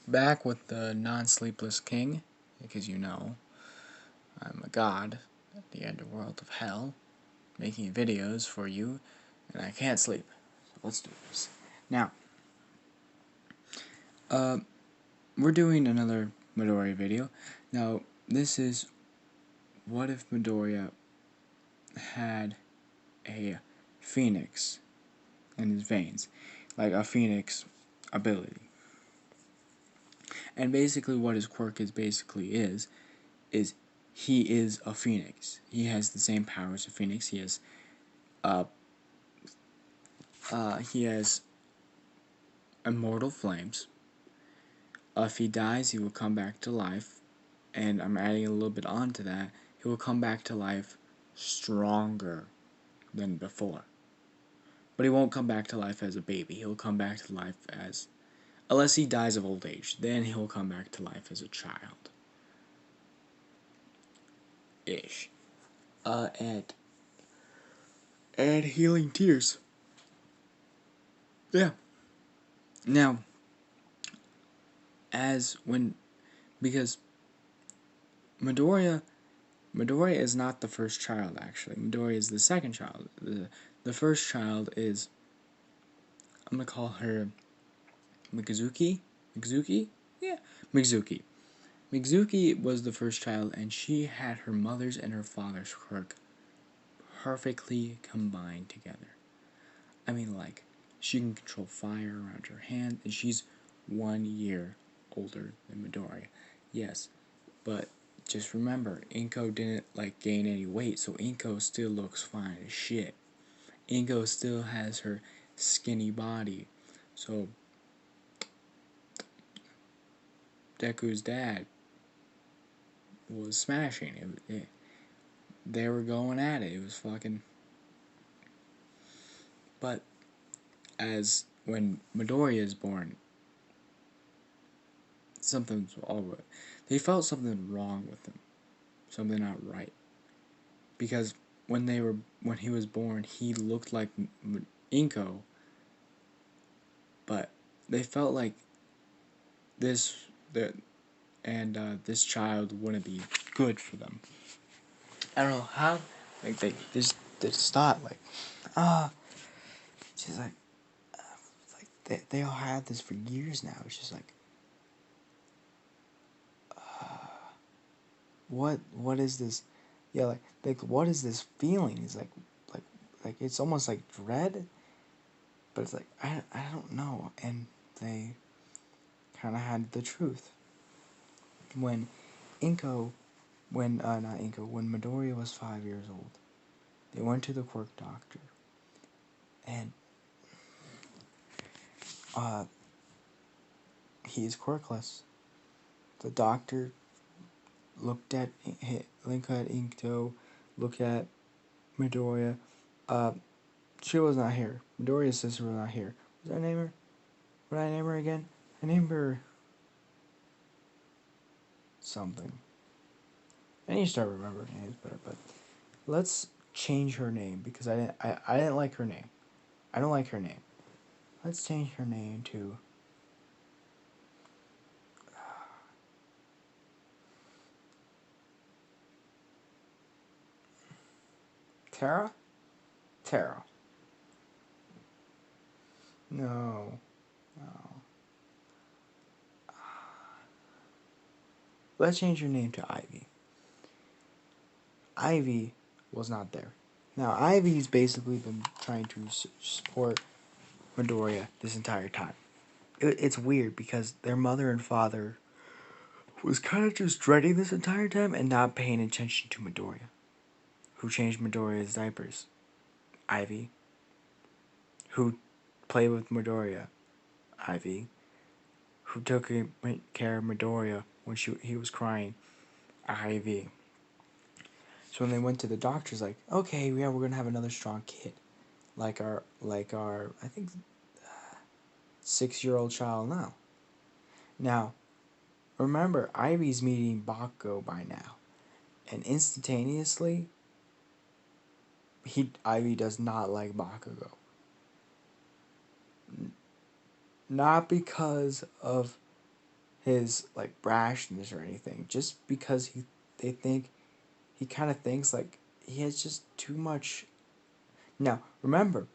Back with the non-sleepless king, because you know, I'm a god at the underworld of hell, making videos for you, and I can't sleep. So let's do this. Now, we're doing another Midoriya video. Now, this is, what if Midoriya had a phoenix in his veins? Like a phoenix ability. And basically what his quirk is he is a phoenix. He has the same powers as a phoenix. He has immortal flames. If he dies, he will come back to life. And I'm adding a little bit onto that. He will come back to life stronger than before. But he won't come back to life as a baby. He'll come back to life as... Unless he dies of old age. Then he'll come back to life as a child. Ish. And healing tears. Yeah. Now, because Midoriya is not the first child, actually. Midoriya is the second child. The first child is, I'm going to call her Mizuki? Yeah, Mizuki. Mizuki was the first child, and she had her mother's and her father's quirk perfectly combined together. I mean, like, she can control fire around her hand, and she's 1 year older than Midoriya. Yes, but just remember, Inko didn't, like, gain any weight, so Inko still looks fine as shit. Inko still has her skinny body, so Deku's dad was smashing. They were going at it. It was fucking... But as when Midoriya is born, something's all right. They felt something wrong with him, something not right, because when he was born, he looked like Inko, but they felt like this child wouldn't be good for them. I don't know how. Like they just thought like, she's like they all had this for years now. It's just like, what is this? Yeah, like what is this feeling? It's like it's almost like dread, but it's like I don't know. And they kind of had the truth when when Midoriya was 5 years old. They went to the quirk doctor, and he is quirkless. The doctor looked at Inkto, looked at Midoriya. She was not here. Midoriya's sister was not here. What did I name her? What did I name her again? I named her something. I need to start remembering names better, but let's change her name because I didn't like her name. I don't like her name. Let's change her name to Tara? Tara. No. Let's change her name to Ivy. Ivy was not there. Now, Ivy's basically been trying to support Midoriya this entire time. It's weird because their mother and father was kind of just dreading this entire time and not paying attention to Midoriya. Who changed Midoriya's diapers? Ivy. Who played with Midoriya? Ivy. Who took care of Midoriya when he was crying? Ivy. So when they went to the doctor's, like, okay, yeah, we're gonna have another strong kid, like our I think 6-year-old child now. Now, remember, Ivy's meeting Bakugo by now, and instantaneously, Ivy does not like Bakugo. Not because of his like brashness or anything. Just because he kind of thinks like he has just too much. Now remember,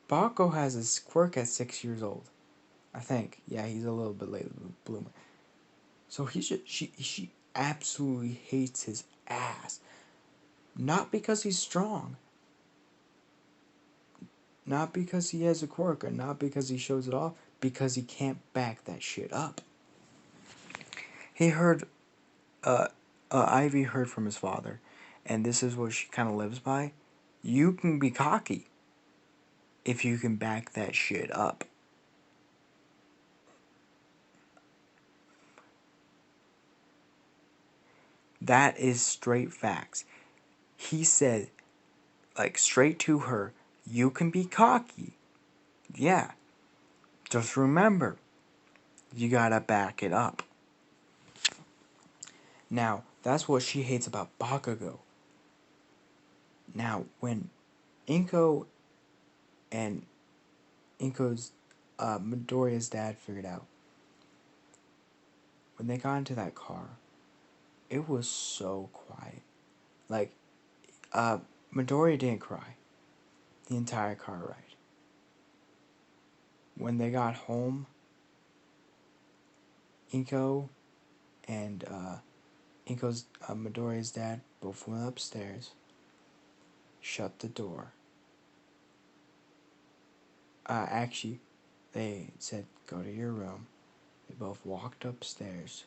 Bakugo has his quirk at 6 years old. I think. Yeah, he's a little bit late bloomer. So she absolutely hates his ass. Not because he's strong. Not because he has a quirk, or not because he shows it off, because he can't back that shit up. He heard, Ivy heard from his father, and this is what she kind of lives by. You can be cocky if you can back that shit up. That is straight facts. He said, like, straight to her, you can be cocky. Yeah. Just remember, you gotta back it up. Now, that's what she hates about Bakugo. Now, when Inko and Inko's, Midoriya's dad figured out, when they got into that car, it was so quiet. Like, Midoriya didn't cry the entire car ride. When they got home, Inko and Inko's Midoriya's dad both went upstairs, shut the door. Actually, they said, go to your room. They both walked upstairs,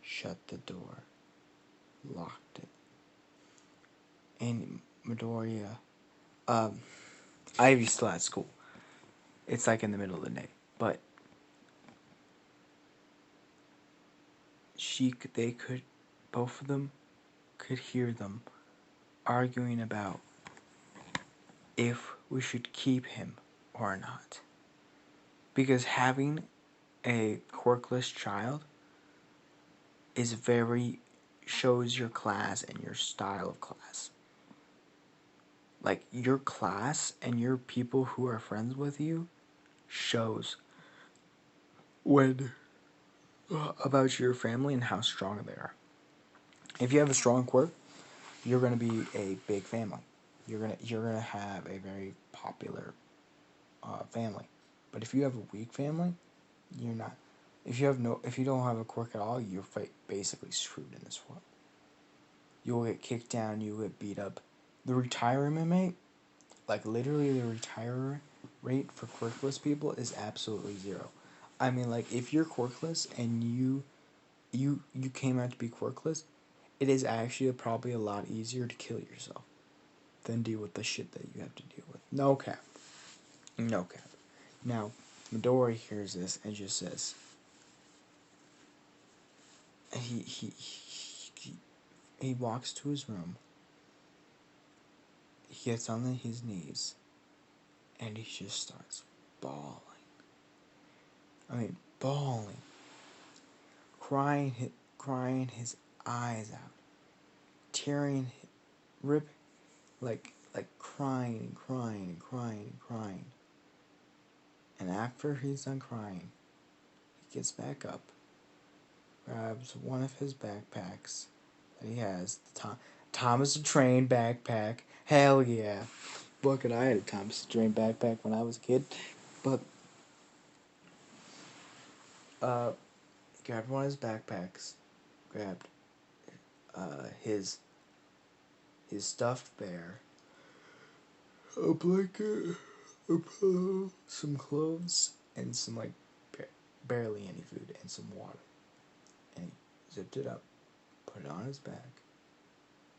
shut the door, locked it. And Midoriya, Ivy's still at school. It's like in the middle of the day. But they could, both of them could hear them arguing about if we should keep him or not. Because having a quirkless child shows your class and your style of class. Like, your class and your people who are friends with you shows when about your family and how strong they are. If you have a strong quirk, you're gonna be a big family. You're gonna have a very popular family. But if you have a weak family, you're not. If you don't have a quirk at all, you're basically screwed in this world. You'll get kicked down. You'll get beat up. The retirement rate, like literally the retire rate for quirkless people is absolutely zero. I mean, like, if you're quirkless and you came out to be quirkless, it is actually probably a lot easier to kill yourself than deal with the shit that you have to deal with. No cap. No cap. Now, Midori hears this and just says, he walks to his room. He gets on his knees and he just starts bawling. I mean, bawling, crying his eyes out, tearing, rip, like crying and crying and crying and crying. And after he's done crying, he gets back up, grabs one of his backpacks that he has, the Thomas the Train backpack. Hell yeah. Look, I had a Thomas the Train backpack when I was a kid. But, grabbed one of his backpacks, grabbed, his stuffed bear, a blanket, a pillow, some clothes, and some, like, barely any food, and some water. And he zipped it up, put it on his back,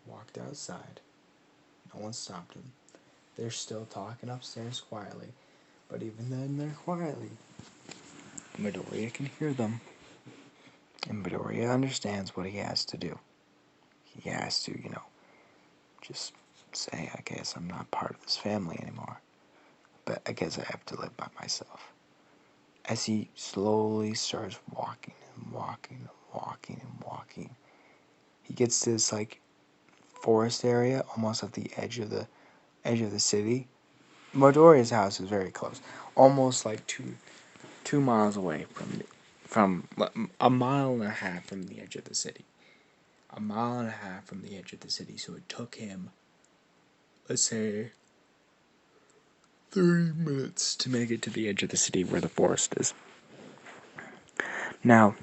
walked outside. No one stopped him. They're still talking upstairs quietly, but even then they're quietly. Midoriya can hear them, and Midoriya understands what he has to do. He has to, just say, I guess I'm not part of this family anymore, but I guess I have to live by myself. As he slowly starts walking and walking and walking and walking, he gets to this, like, forest area, almost at the edge of the city. Midoriya's house is very close, almost like two miles away from a mile and a half from the edge of the city. A mile and a half from the edge of the city. So it took him, let's say, 30 minutes to make it to the edge of the city where the forest is. Now,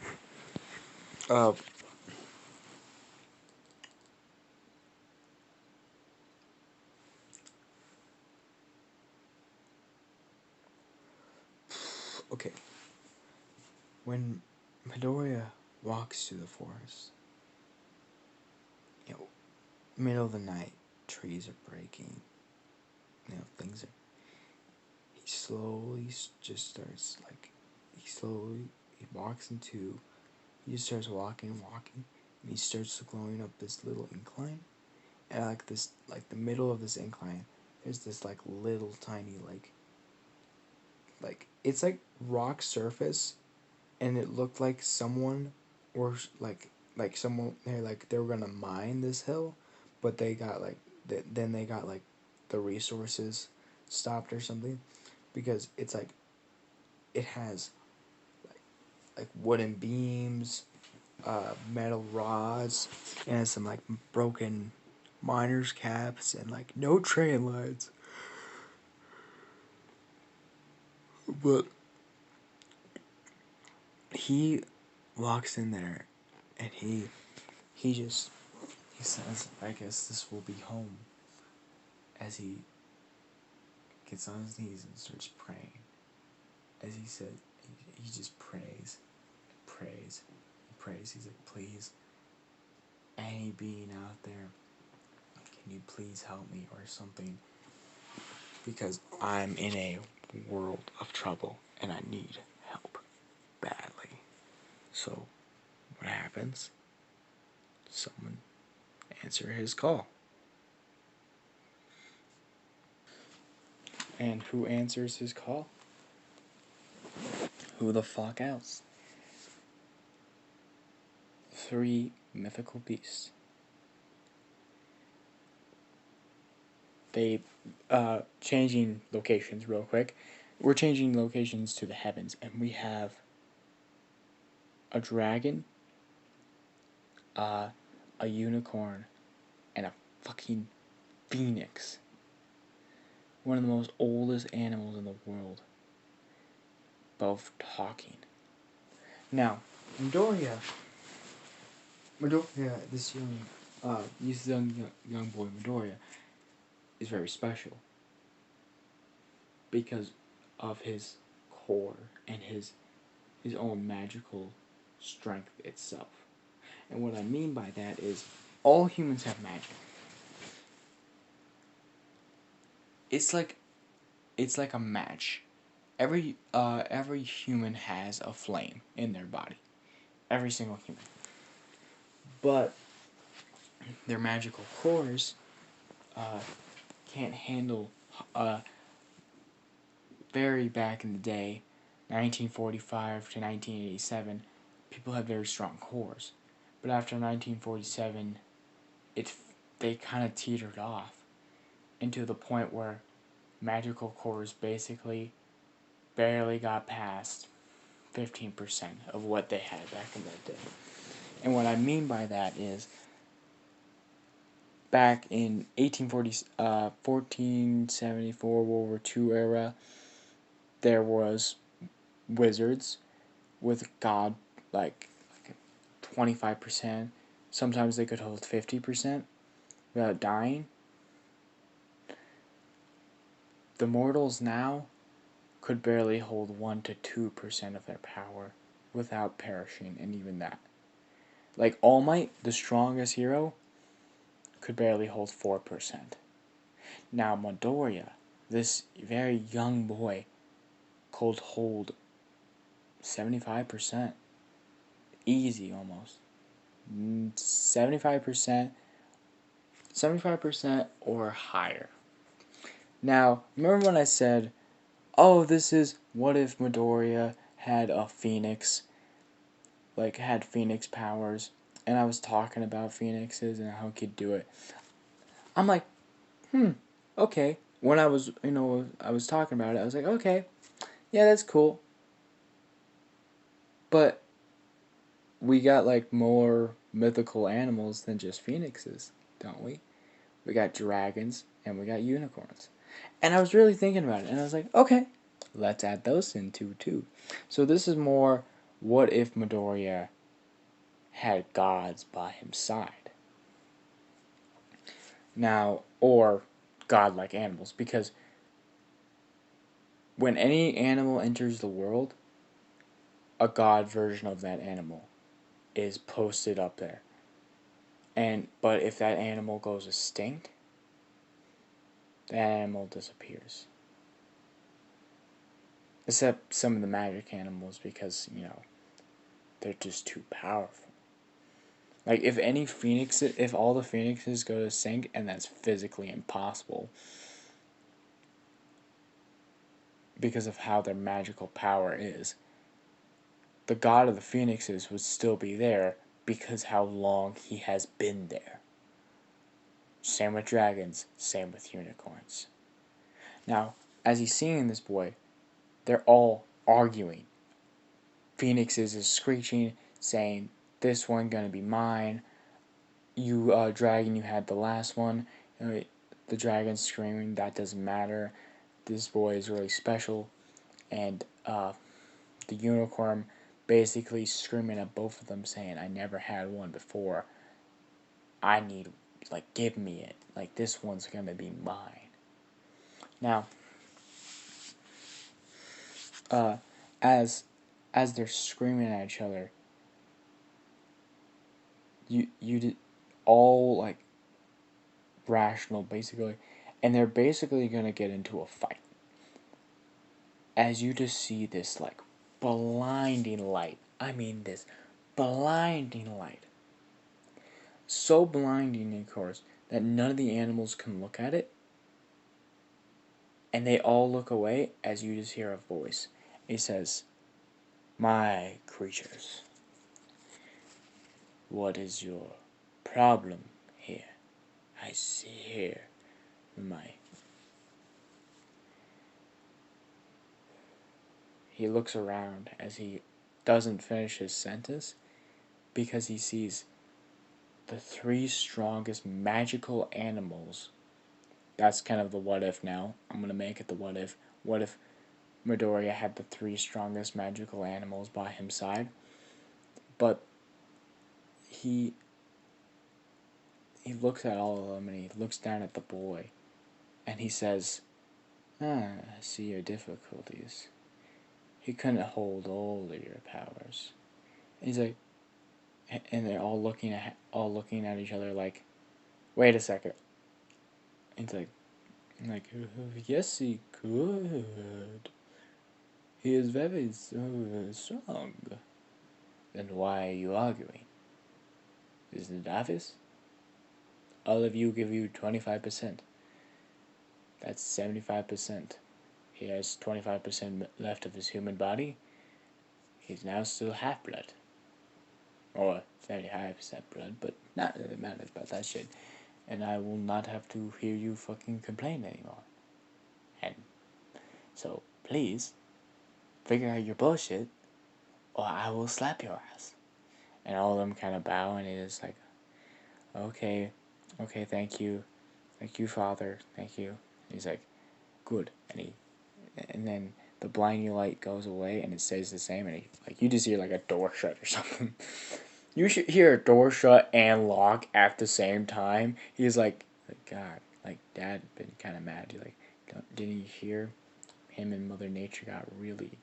okay. When Midoriya walks through the forest, middle of the night, trees are breaking, things are. He slowly just starts, he walks into, he just starts walking, and he starts going up this little incline, and the middle of this incline, there's this, little tiny, it's like rock surface, and it looked like someone, or someone, they were gonna mine this hill, but they got, then they got, the resources stopped or something, because it's, it has, wooden beams, metal rods, and some, broken miners' caps, and, no train lines. But he walks in there, and he says, I guess this will be home, as he gets on his knees and starts praying. As he said, he just prays, prays, prays. He's like, please, any being out there, can you please help me or something? Because I'm in a world of trouble and I need help badly. So, what happens? Someone answer his call. And who answers his call? Who the fuck else? 3 mythical beasts. They, changing locations real quick. We're changing locations to the heavens, and we have a dragon, a unicorn, and a fucking phoenix. One of the most oldest animals in the world. Both talking. Now, Midoriya, this young boy Midoriya, is very special because of his core and his own magical strength itself. And what I mean by that is all humans have magic. It's like a match. Every human has a flame in their body. Every single human. But their magical cores can't handle very back in the day, 1945 to 1987, people had very strong cores. But after 1947, they kind of teetered off into the point where magical cores basically barely got past 15% of what they had back in that day. And what I mean by that is, back in 1474 World War II era, there was wizards with God, 25%. Sometimes they could hold 50% without dying. The mortals now could barely hold 1 to 2% of their power without perishing, and even that. All Might, the strongest hero, could barely hold 4%. Now Midoriya, this very young boy, could hold 75%. Easy, almost. 75% or higher. Now, remember when I said, this is, what if Midoriya had a phoenix, had phoenix powers, and I was talking about phoenixes and how he could do it. I'm like, okay. When I was, I was talking about it, I was like, okay, yeah, that's cool. But we got like more mythical animals than just phoenixes, don't we? We got dragons and we got unicorns. And I was really thinking about it and I was like, okay, let's add those into too. So this is more, what if Midoriya had gods by his side? Now, or godlike animals, because when any animal enters the world, a god version of that animal is posted up there. But if that animal goes extinct, that animal disappears. Except some of the magic animals, because, they're just too powerful. Like, if all the phoenixes go to sink, and that's physically impossible because of how their magical power is, the god of the phoenixes would still be there because how long he has been there. Same with dragons, same with unicorns. Now, as he's seeing this boy, they're all arguing. Phoenixes is screeching, saying, "This one gonna be mine. You, dragon, you had the last one." The dragon's screaming, "That doesn't matter. This boy is really special." And the unicorn basically screaming at both of them, saying, "I never had one before. I need, like, give me it. Like, this one's gonna be mine." Now, as they're screaming at each other, you did all like rational basically, and they're basically gonna get into a fight. As you just see this like blinding light. I mean this blinding light. So blinding, of course, that none of the animals can look at it, and they all look away as you just hear a voice. It says, "My creatures, what is your problem here? I see here my..." He looks around as he doesn't finish his sentence because he sees the three strongest magical animals. That's kind of the what if now. I'm going to make it the what if. What if Midoriya had the three strongest magical animals by his side? But he looks at all of them and he looks down at the boy and he says, "I see your difficulties. He couldn't hold all of your powers." And he's like, and they're all looking at each other like, "Wait a second." And it's like, "Yes, he could. He is very strong." "Then why are you arguing? Isn't it obvious? All of you give you 25%. That's 75%. He has 25% left of his human body. He's now still half-blood. Or 75% blood, but not really matters about that shit. And I will not have to hear you fucking complain anymore. And so, please, figure out your bullshit, or I will slap your ass." And all of them kind of bow, and it's like, okay, thank you, Father, thank you. And he's like, "Good." And then the blinding light goes away, and it stays the same, and you just hear like a door shut or something. You should hear a door shut and lock at the same time. He's like, "God, like Dad been kind of mad." You're like, didn't you hear? Him and Mother Nature got really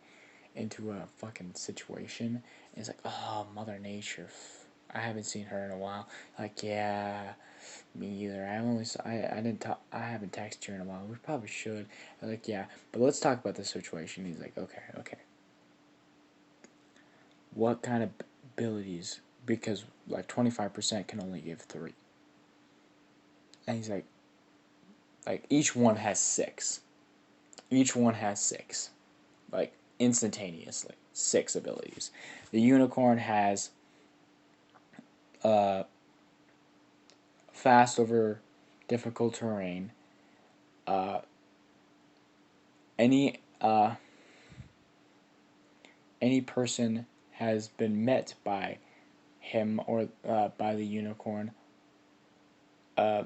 into a fucking situation. And it's like, "Oh, Mother Nature, I haven't seen her in a while." Like, "Yeah, me either. I haven't texted you in a while. We probably should." I'm like, "Yeah, but let's talk about the situation." He's like, okay. What kind of abilities? Because like 25% can only give 3. And he's like each one has 6. Each one has 6. Like instantaneously. 6 abilities. The unicorn has fast over difficult terrain. Any any person has been met by him or by the unicorn, uh,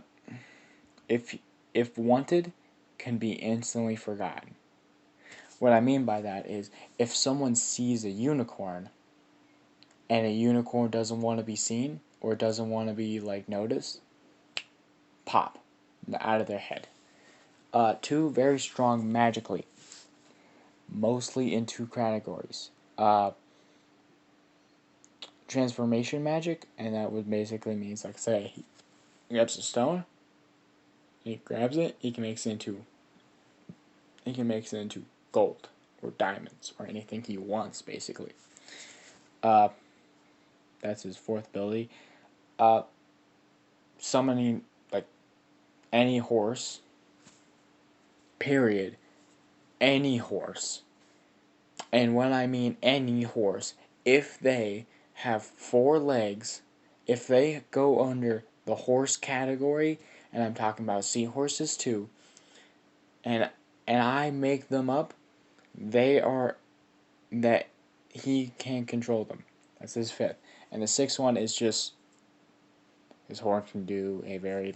if wanted, can be instantly forgotten. What I mean by that is if someone sees a unicorn and a unicorn doesn't want to be seen or doesn't want to be like noticed, pop out of their head. Two, very strong magically, mostly in two categories. Transformation magic, and that would basically means like say he grabs a stone, he grabs it, he can make it into gold or diamonds or anything he wants basically. Uh, that's his fourth ability. Uh, Summoning like any horse. Period. Any horse. And when I mean any horse, if they have four legs, if they go under the horse category, and I'm talking about seahorses too, and I make them up, they are that he can control them. That's his fifth. And the sixth one is just his horn can do a very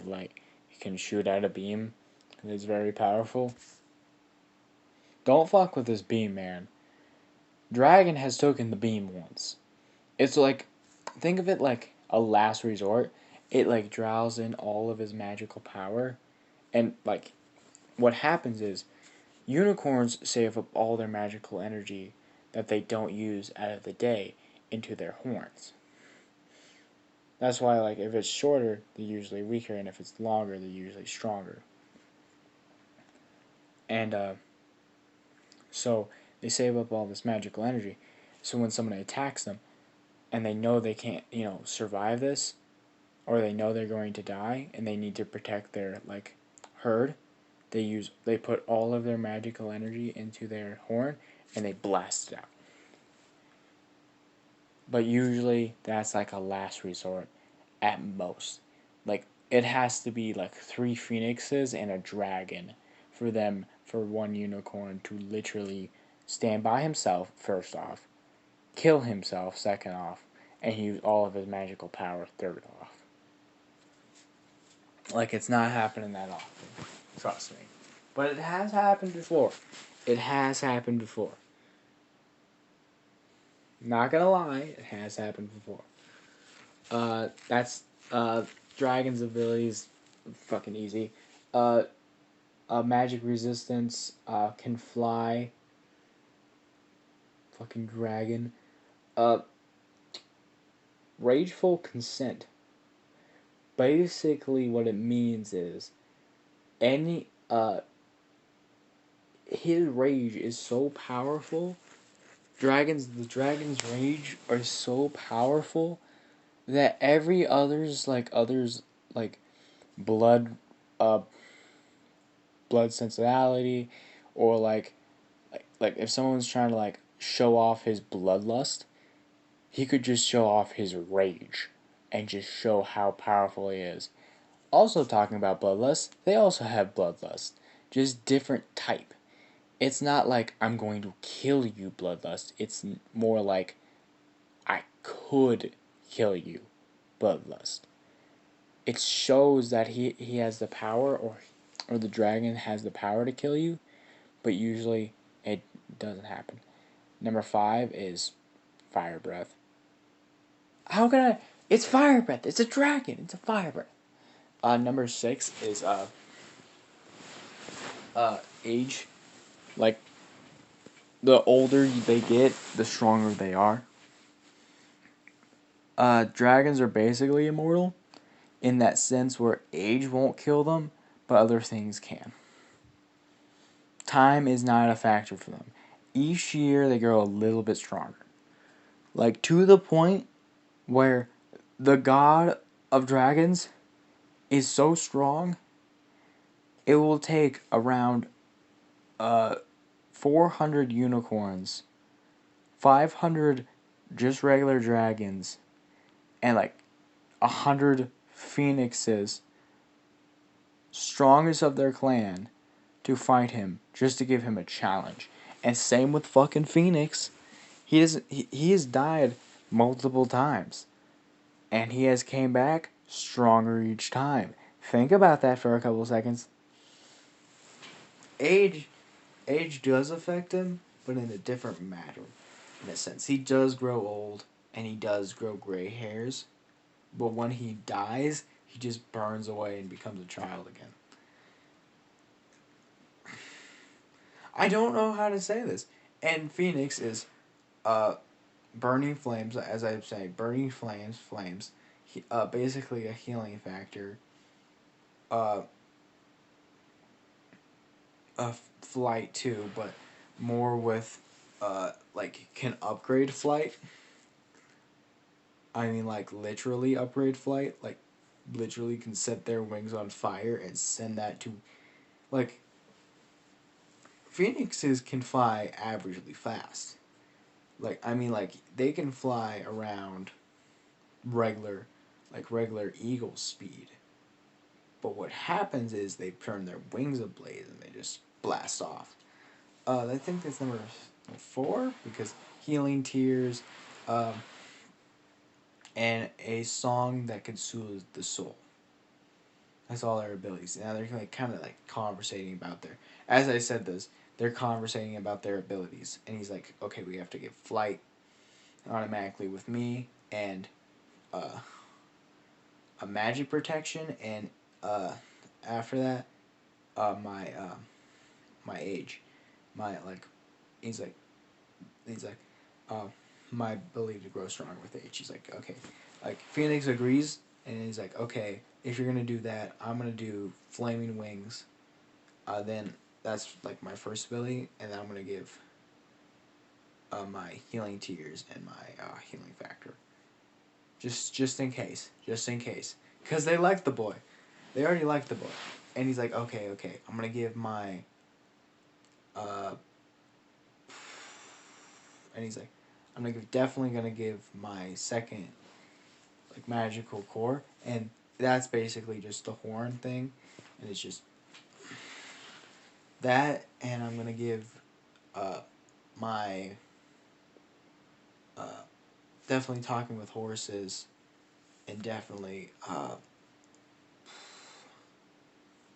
he can shoot out a beam. It's very powerful. Don't fuck with this beam, man. Dragon has taken the beam once. It's like, think of it like a last resort. It like draws in all of his magical power, and like, what happens is, unicorns save up all their magical energy that they don't use out of the day into their horns. That's why, like, if it's shorter, they're usually weaker, and if it's longer, they're usually stronger. And so they save up all this magical energy. So when somebody attacks them, and they know they can't, survive this, or they know they're going to die, and they need to protect their herd, they put all of their magical energy into their horn, and they blast it out. But usually that's like a last resort at most. Like, it has to be like 3 phoenixes and a dragon for one unicorn to literally stand by himself first off, kill himself second off, and use all of his magical power third off. Like, it's not happening that often. Trust me. But it has happened before. It has happened before. Not gonna lie, it has happened before. That's Dragon's abilities, fucking easy. Magic resistance, can fly. Fucking dragon. Rageful consent. Basically, what it means is his rage is so powerful. The dragon's rage are so powerful that every others blood uh blood sensibility, or like if someone's trying to show off his bloodlust, he could just show off his rage and just show how powerful he is. Also, talking about bloodlust, they also have bloodlust, just different type. It's not like I'm going to kill you, bloodlust. It's more like I could kill you, bloodlust. It shows that he has the power, or the dragon has the power to kill you, but usually it doesn't happen. Number 5 is fire breath. How can I? It's fire breath. It's a dragon. It's a fire breath. Number 6 is age. Like, the older they get, the stronger they are. Dragons are basically immortal in that sense where age won't kill them, but other things can. Time is not a factor for them. Each year they grow a little bit stronger. Like, to the point where the god of dragons is so strong, it will take around 400 unicorns, 500 just regular dragons, and 100 phoenixes, strongest of their clan, to fight him just to give him a challenge. And same with fucking Phoenix. He doesn't. He has died multiple times, and he has came back stronger each time. Think about that for a couple seconds. Age, age does affect him, but in a different matter. In a sense, he does grow old, and he does grow gray hairs, but when he dies, he just burns away and becomes a child again. I don't know how to say this. And Phoenix is burning flames, as I was saying, burning flames. Basically a healing factor. Uh, a flight too, but more with like can upgrade flight. I mean, like literally upgrade flight. Like literally can set their wings on fire and send that to like phoenixes can fly averagely fast. Like I mean, like they can fly around regular, like regular eagle speed. But what happens is they turn their wings ablaze and they just blast off. I think that's number 4 because healing tears, um, and a song that can soothe the soul. That's all their abilities. Now they're like kind of like conversating about their. As I said this, they're conversating about their abilities, and he's like, "Okay, we have to get flight automatically with me, and uh, a magic protection, and after that, my age, my like, he's like he's like, uh, my ability to grow stronger with age." He's like, okay, like Phoenix agrees, and he's like, okay, if you're gonna do that, I'm gonna do flaming wings. Then that's like my first ability, and then I'm gonna give my healing tears and my healing factor. Just in case, because they like the boy, they already like the boy, and he's like, okay, I'm gonna give my uh, and he's like, definitely gonna give my second like magical core, and that's basically just the horn thing, and it's just that, and I'm gonna give uh, my definitely talking with horses, and definitely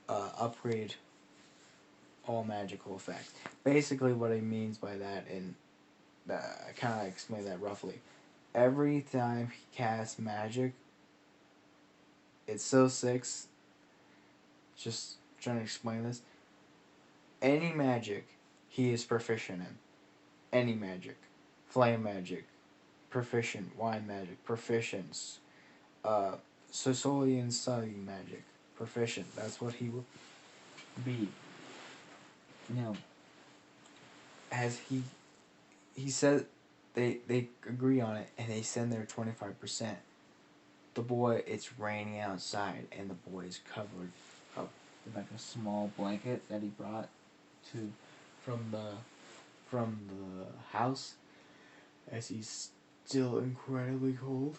upgrade all magical effects. Basically, what he means by that, and I kind of explained that roughly. Every time he casts magic, it's so six. Just trying to explain this. Any magic he is proficient in. Any magic. Flame magic. Proficient. Wine magic. Proficient. Sicilian study magic. Proficient. That's what he will be. Now, as he said, they agree on it and they send their 25%. The boy, it's raining outside and the boy is covered up with like a small blanket that he brought to from the house, as he's still incredibly cold.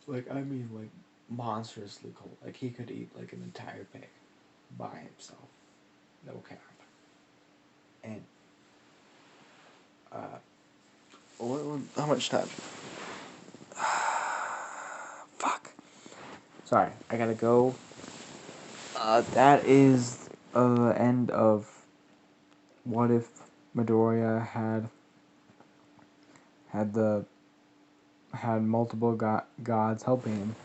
Like I mean, like monstrously cold. Like he could eat like an entire pig by himself, no cap. And how much time? Fuck. Sorry, I gotta go. That is end of what if Midoriya had multiple gods helping him.